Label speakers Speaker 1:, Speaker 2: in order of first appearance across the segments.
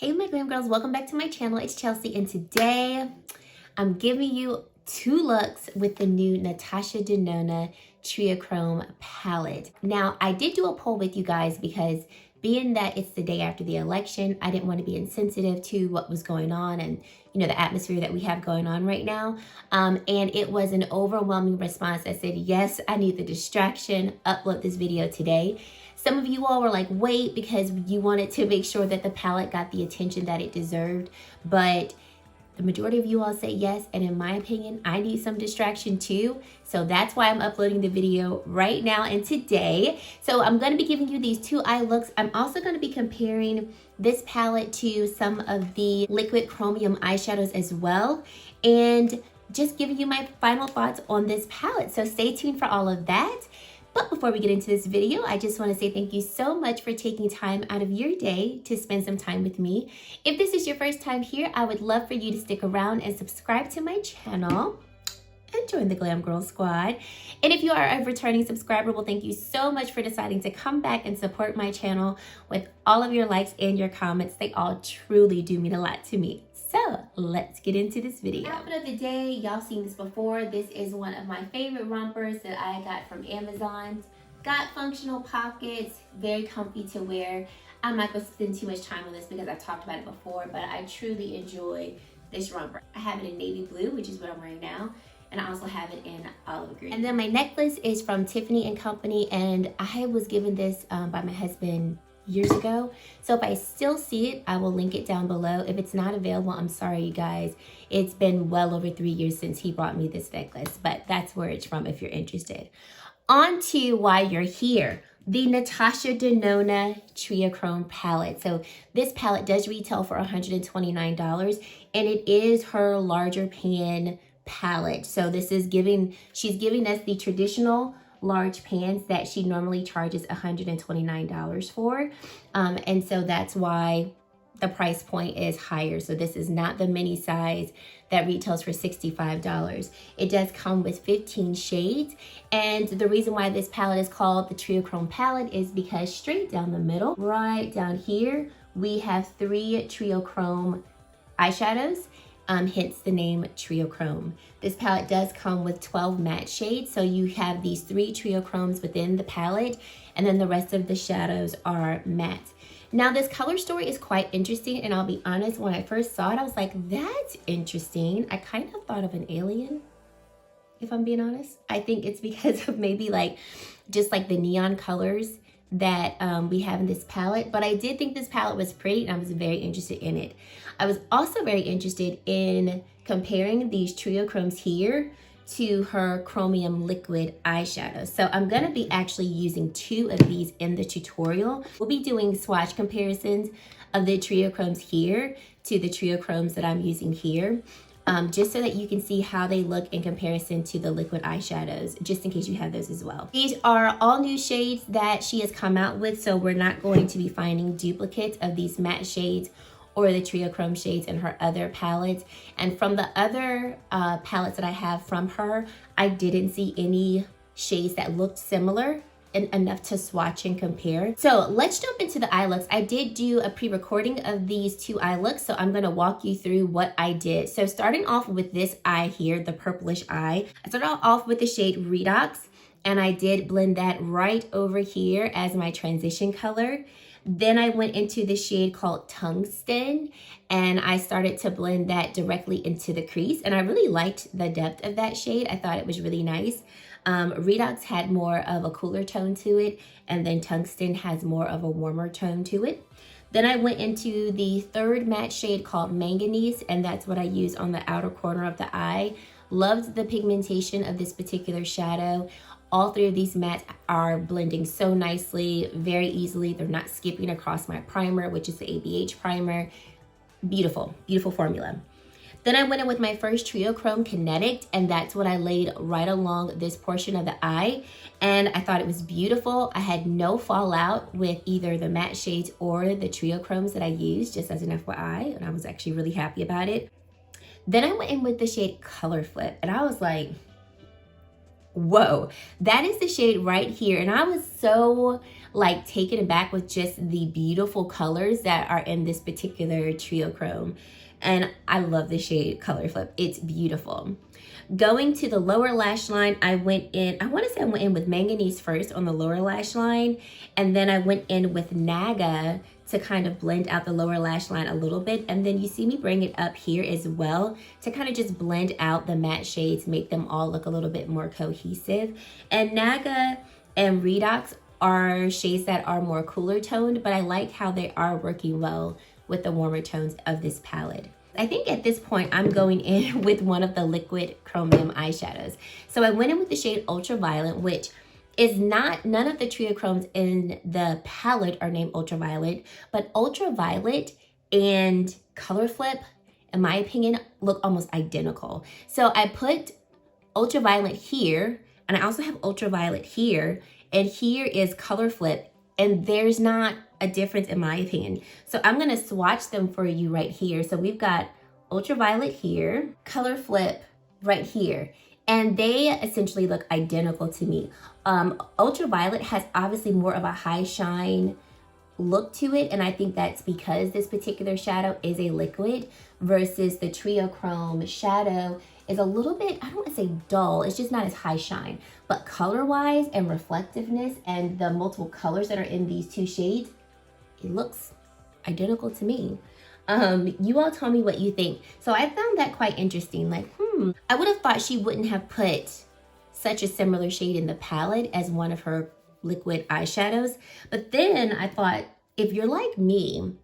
Speaker 1: Hey my glam girls, welcome back to my channel. It's Chelsea and today I'm giving you two looks with the new Natasha Denona Triochrome palette. Now I did do a poll with you guys because being that it's the day after the election, I didn't want to be insensitive to what was going on and the atmosphere that we have going on right now. And it was an overwhelming response that said, yes, I need the distraction, upload this video today. Some of you all were like, wait, because you wanted to make sure that the palette got the attention that it deserved. But the majority of you all say yes. And in my opinion, I need some distraction too. So that's why I'm uploading the video right now and today. So I'm going to be giving you these two eye looks. I'm also going to be comparing this palette to some of the liquid chromium eyeshadows as well. And just giving you my final thoughts on this palette. So stay tuned for all of that. But before we get into this video, I just want to say thank you so much for taking time out of your day to spend some time with me. If this is your first time here, I would love for you to stick around and subscribe to my channel and join the Glam Girl Squad. And if you are a returning subscriber, well, thank you so much for deciding to come back and support my channel with all of your likes and your comments. They all truly do mean a lot to me. So let's get into this video. Outfit of the day, y'all seen this before. This is one of my favorite rompers that I got from Amazon. Got functional pockets, very comfy to wear. I'm not gonna spend too much time on this because I've talked about it before, but I truly enjoy this romper. I have it in navy blue, which is what I'm wearing now. And I also have it in olive green. And then my necklace is from Tiffany Co. And I was given this by my husband years ago. So if I still see it, I will link it down below. If it's not available, I'm sorry you guys. It's been well over 3 years since he brought me this necklace, but that's where it's from if you're interested. On to why you're here. The Natasha Denona Triochrome palette. So this palette does retail for $129 and it is her larger pan palette. So this is she's giving us the traditional large pans that she normally charges $129 for. And so that's why the price point is higher. So this is not the mini size that retails for $65. It does come with 15 shades. And the reason why this palette is called the Triochrome palette is because straight down the middle, right down here, we have 3 Triochrome eyeshadows. Hence the name Triochrome. This palette does come with 12 matte shades. So you have these 3 Triochromes within the palette, and then the rest of the shadows are matte. Now this color story is quite interesting, and I'll be honest, when I first saw it, I was like, that's interesting. I kind of thought of an alien, if I'm being honest. I think it's because of maybe just the neon colors that we have in this palette, but I did think this palette was pretty and I was very interested in it. I was also very interested in comparing these Triochromes here to her Chromium liquid eyeshadow. So I'm gonna be actually using 2 of these in the tutorial. We'll be doing swatch comparisons of the Triochromes here to the Triochromes that I'm using here. Just so that you can see how they look in comparison to the liquid eyeshadows, just in case you have those as well. These are all new shades that she has come out with, so we're not going to be finding duplicates of these matte shades or the Triochrome shades in her other palettes. And from the other palettes that I have from her, I didn't see any shades that looked similar enough to swatch and compare. So let's jump into the eye looks. I did do a pre-recording of these 2 eye looks, so I'm gonna walk you through what I did. So starting off with this eye here, the purplish eye, I started off with the shade Redox, and I did blend that right over here as my transition color. Then I went into the shade called Tungsten, and I started to blend that directly into the crease, and I really liked the depth of that shade. I thought it was really nice. Redox had more of a cooler tone to it, and then Tungsten has more of a warmer tone to it. Then I went into the 3rd matte shade called Manganese, and that's what I used on the outer corner of the eye. Loved the pigmentation of this particular shadow. All 3 of these mattes are blending so nicely, very easily. They're not skipping across my primer, which is the ABH primer. Beautiful, beautiful formula. Then I went in with my first Triochrome Kinetic, and that's what I laid right along this portion of the eye. And I thought it was beautiful. I had no fallout with either the matte shades or the Triochromes that I used, just as an FYI, and I was actually really happy about it. Then I went in with the shade Color Flip, and I was like, whoa, that is the shade right here. And I was so like taken aback with just the beautiful colors that are in this particular Triochrome. And I love the shade Color Flip. It's beautiful. Going to the lower lash line, I went in, I want to say I went in with Manganese first on the lower lash line, and then I went in with Naga to kind of blend out the lower lash line a little bit. And then you see me bring it up here as well to kind of just blend out the matte shades, make them all look a little bit more cohesive. And Naga and Redox are shades that are more cooler toned, but I like how they are working well with the warmer tones of this palette. I think at this point I'm going in with one of the liquid chromium eyeshadows. So I went in with the shade Ultraviolet, which is not, none of the Triochromes in the palette are named Ultraviolet, but Ultraviolet and Color Flip, in my opinion, look almost identical. So I put Ultraviolet here, and I also have Ultraviolet here, and here is Color Flip, and there's not a difference in my opinion. So I'm gonna swatch them for you right here. So we've got Ultraviolet here, Color Flip right here, and they essentially look identical to me. Ultraviolet has obviously more of a high shine look to it, and I think that's because this particular shadow is a liquid versus the Triochrome shadow is a little bit, I don't want to say dull, it's just not as high shine, but color wise and reflectiveness and the multiple colors that are in these two shades, it looks identical to me. You all tell me what you think. So I found that quite interesting. Like, I would have thought she wouldn't have put such a similar shade in the palette as one of her liquid eyeshadows. But then I thought, if you're like me,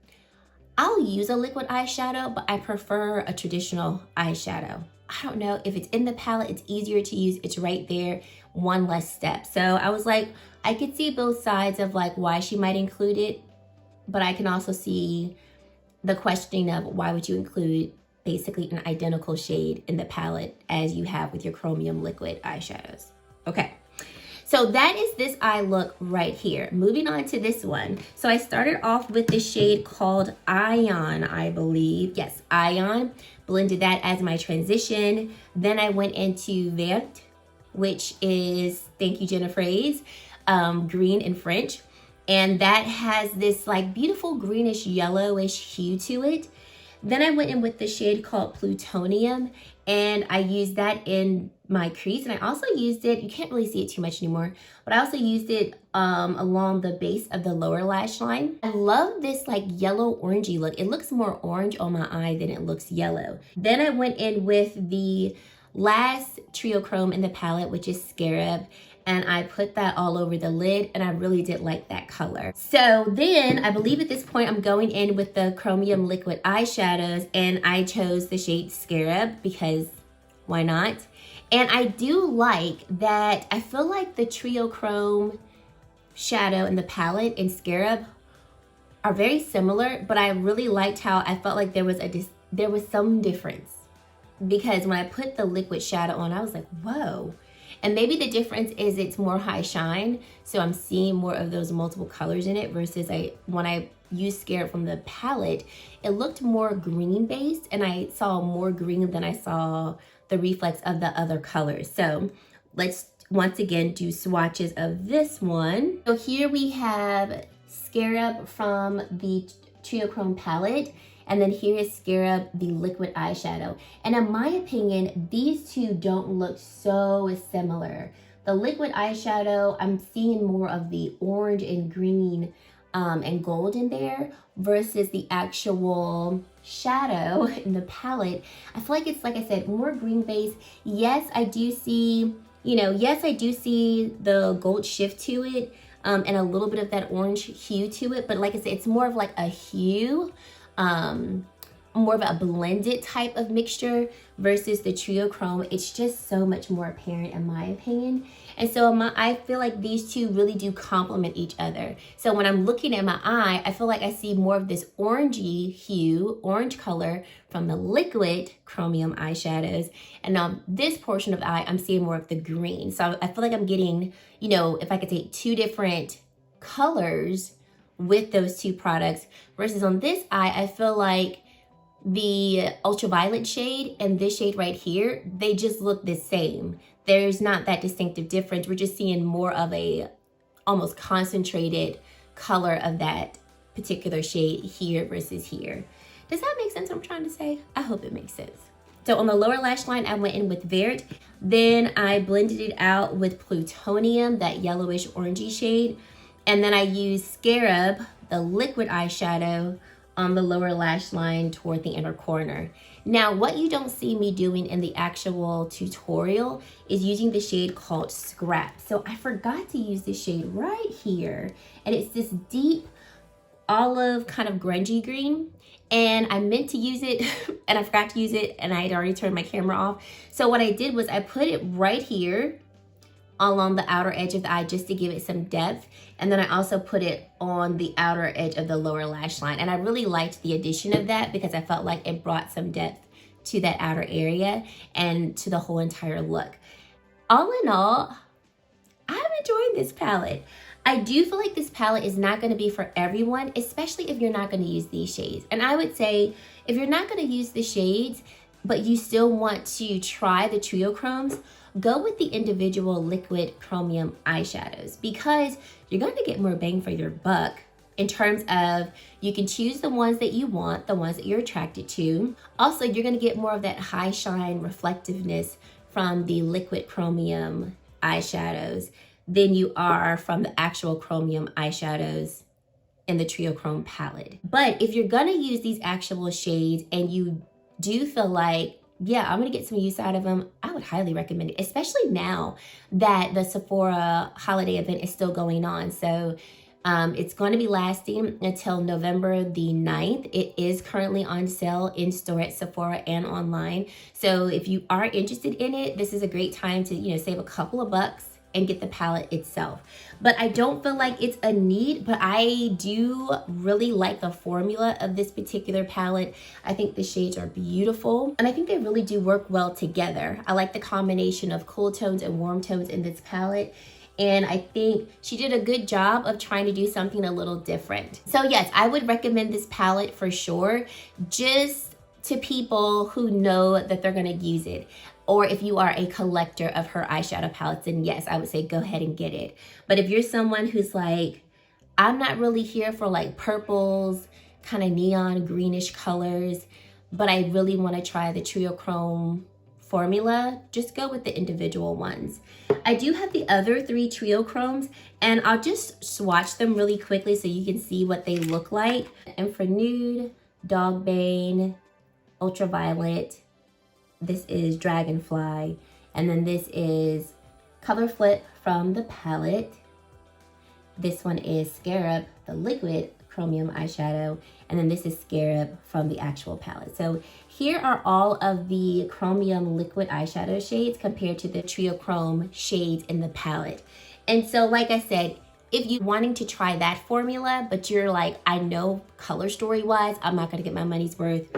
Speaker 1: I'll use a liquid eyeshadow, but I prefer a traditional eyeshadow. I don't know, if it's in the palette, it's easier to use. It's right there, one less step. So I was like, I could see both sides of like why she might include it, but I can also see the questioning of why would you include basically an identical shade in the palette as you have with your chromium liquid eyeshadows. Okay, so that is this eye look right here. Moving on to this one. So I started off with the shade called Ion, I believe. Yes, Ion. Blended that as my transition. Then I went into Vert, which is, thank you Jenna Phrase, green in French. And that has this like beautiful greenish yellowish hue to it. Then I went in with the shade called Plutonium, and I used that in my crease. And I also used it, you can't really see it too much anymore, but I also used it along the base of the lower lash line. I love this like yellow orangey look. It looks more orange on my eye than it looks yellow. Then I went in with the last Triochrome in the palette, which is Scarab, and I put that all over the lid, and I really did like that color. So then I believe at this point I'm going in with the Chromium liquid eyeshadows, and I chose the shade Scarab because why not? And I do like that, I feel like the Triochrome shadow in the palette and Scarab are very similar, but I really liked how I felt like there was some difference, because when I put the liquid shadow on, I was like, whoa. And maybe the difference is it's more high shine, so I'm seeing more of those multiple colors in it versus when I used Scarab from the palette, it looked more green based, and I saw more green than I saw the reflex of the other colors. So let's once again do swatches of this one. So here we have Scarab from the Triochrome palette, and then here is Scarab, the liquid eyeshadow. And in my opinion, these two don't look so similar. The liquid eyeshadow, I'm seeing more of the orange and green and gold in there versus the actual shadow in the palette. I feel like it's, like I said, more green based. Yes, I do see, yes, I do see the gold shift to it and a little bit of that orange hue to it. But like I said, it's more of like a hue, more of a blended type of mixture versus the Triochrome. It's just so much more apparent in my opinion. And so I feel like these two really do complement each other. So when I'm looking at my eye, I feel like I see more of this orangey hue, orange color from the liquid chromium eyeshadows. And on this portion of the eye, I'm seeing more of the green. So I feel like I'm getting, if I could take two different colors with those two products versus on this eye, I feel like the ultraviolet shade and this shade right here, they just look the same. There's not that distinctive difference. We're just seeing more of a almost concentrated color of that particular shade here versus here. Does that make sense what I'm trying to say? I hope it makes sense. So on the lower lash line, I went in with Vert. Then I blended it out with Plutonium, that yellowish orangey shade. And then I used Scarab, the liquid eyeshadow, on the lower lash line toward the inner corner. Now, what you don't see me doing in the actual tutorial is using the shade called Scrap. So I forgot to use this shade right here. And it's this deep olive kind of grungy green. And I meant to use it and I forgot to use it and I had already turned my camera off. So what I did was I put it right here along the outer edge of the eye just to give it some depth. And then I also put it on the outer edge of the lower lash line. And I really liked the addition of that because I felt like it brought some depth to that outer area and to the whole entire look. All in all, I'm enjoying this palette. I do feel like this palette is not going to be for everyone, especially if you're not going to use these shades. And I would say if you're not going to use the shades, but you still want to try the Triochromes, go with the individual liquid chromium eyeshadows because you're going to get more bang for your buck in terms of you can choose the ones that you want, the ones that you're attracted to. Also, you're going to get more of that high shine reflectiveness from the liquid chromium eyeshadows than you are from the actual chromium eyeshadows in the Triochrome palette. But if you're gonna use these actual shades and you do feel like, yeah, I'm gonna get some use out of them, I would highly recommend it, especially now that the Sephora holiday event is still going on. So it's going to be lasting until November the 9th. It is currently on sale in store at Sephora and online. So if you are interested in it, this is a great time to, save a couple of bucks and get the palette itself. But I don't feel like it's a need, but I do really like the formula of this particular palette. I think the shades are beautiful and I think they really do work well together. I like the combination of cool tones and warm tones in this palette. And I think she did a good job of trying to do something a little different. So yes, I would recommend this palette for sure, just to people who know that they're gonna use it. Or if you are a collector of her eyeshadow palettes, then yes, I would say go ahead and get it. But if you're someone who's like, I'm not really here for like purples, kind of neon greenish colors, but I really want to try the Triochrome formula, just go with the individual ones. I do have the other 3 Triochromes and I'll just swatch them really quickly so you can see what they look like. And for Nude, Dogbane, Ultraviolet, this is Dragonfly, and then this is Color Flip from the palette. This one is Scarab, the liquid chromium eyeshadow, and then this is Scarab from the actual palette. So here are all of the chromium liquid eyeshadow shades compared to the Triochrome shades in the palette. And so like I said, if you're wanting to try that formula, but you're like, I know color story wise, I'm not gonna get my money's worth,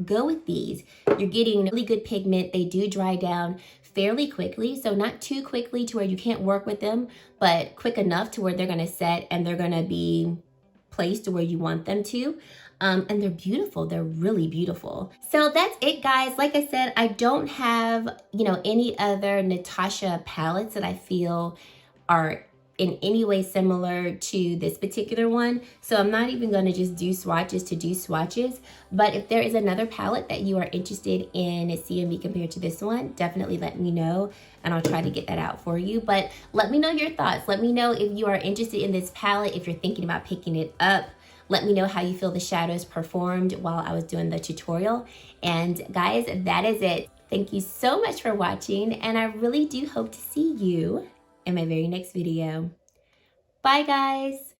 Speaker 1: go with these. You're getting really good pigment. They do dry down fairly quickly, so not too quickly to where you can't work with them, but quick enough to where they're gonna set and they're gonna be placed to where you want them to. And they're beautiful. They're really beautiful. So that's it, guys. Like I said, I don't have, any other Natasha palettes that I feel are in any way similar to this particular one. So I'm not even gonna just do swatches to do swatches. But if there is another palette that you are interested in seeing me compared to this one, definitely let me know and I'll try to get that out for you. But let me know your thoughts. Let me know if you are interested in this palette, if you're thinking about picking it up. Let me know how you feel the shadows performed while I was doing the tutorial. And guys, that is it. Thank you so much for watching and I really do hope to see you in my very next video. Bye, guys.